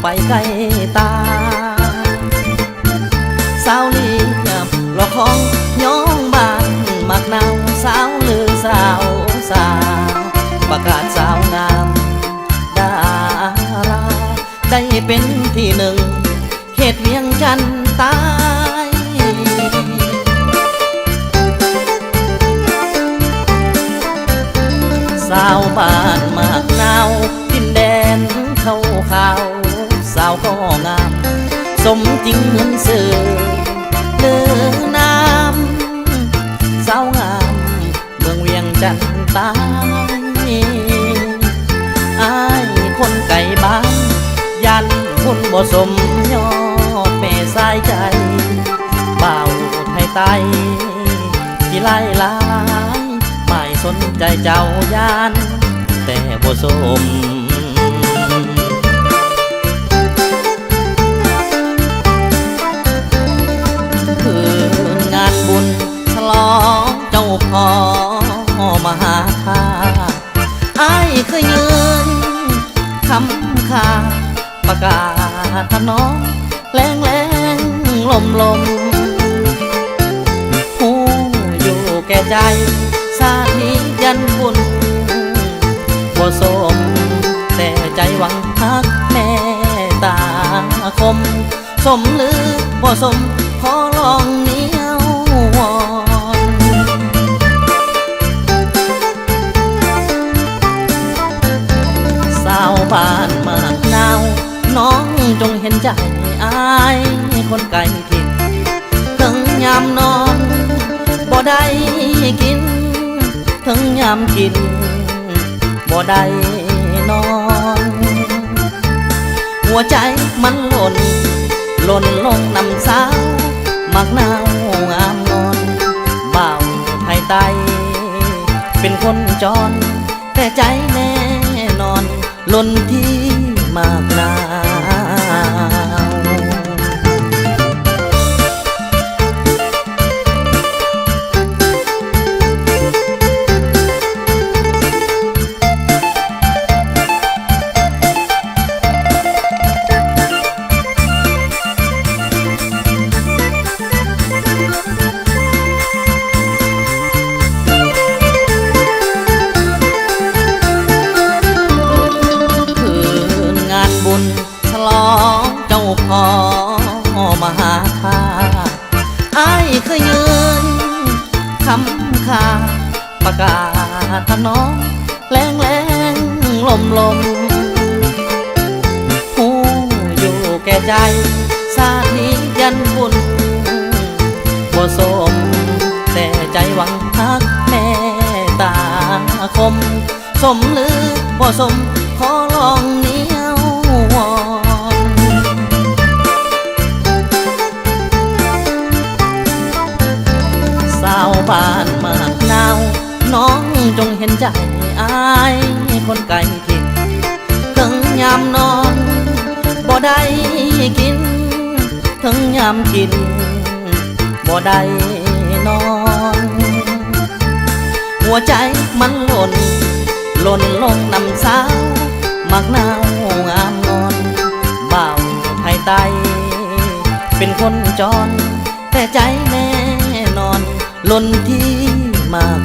ไปไกลตาสาวเลียบหลอกของย้องบ้านมักนาวสาวลือสาวสาวประกาศสาวงามดาราได้เป็นที่หนึ่งเขตเวียงจันทน์ใต้สาวบ้านมากนาวดินแดนเข้าข่าวสาวก็งามสมจริงเหมือนสื่อเลือน้ำสาวงามเมืองเวียงจันทน์ใต้อ้ายคนไก่บ้านยันคุณบ่สมยอดแม่สายใจเบาไทยไตที่ไล่ลายไม่สนใจเจ้ายานแต่บ่สมคืองานบุญฉลองเจ้าพ่อมหาธาตุอ้ายเคยยืนคำคาประกาศถนอมแรงแรงลมลมหูอยู่แก่ใจสาธิยันบุญบ่สมแต่ใจหวังฮักแม่ตาคมสมหรือบ่สมขอลองเหนียววอนสาวบ้านมากนาวน้องจงเห็นใจอายคนไกลถิ่นถึงยามนอนบ่ได้กินถึงยามกินบ่ได้นอนหัวใจมันหล่นลงน้ำสาวมักนาวงามนอนบ่าวไทยไตเป็นคนจรแต่ใจแน่นอนล้นที่มากนาวฉลองเจ้าพ่อมหาธาตุอ้ายเคยยืนคำคาประกาศถนอมแรงแรงลมลมหูอยู่แก่ใจสาธิยันบุญบ่สมแต่ใจหวังฮักแม่ตาคมสมหรือบ่สมขอลองเหนียววอนสาวบ้านมากนาวน้องจงเห็นใจอายคนไกลถิ่นถึงยามนอนบ่ได้กินถึงยามกินบ่ได้นอนหัวใจมันหล่นลงน้ำสาวมักนาวงามนอนบ่าวไทยไตเป็นคนจรแต่ใจแน่นอนล้นที่มาก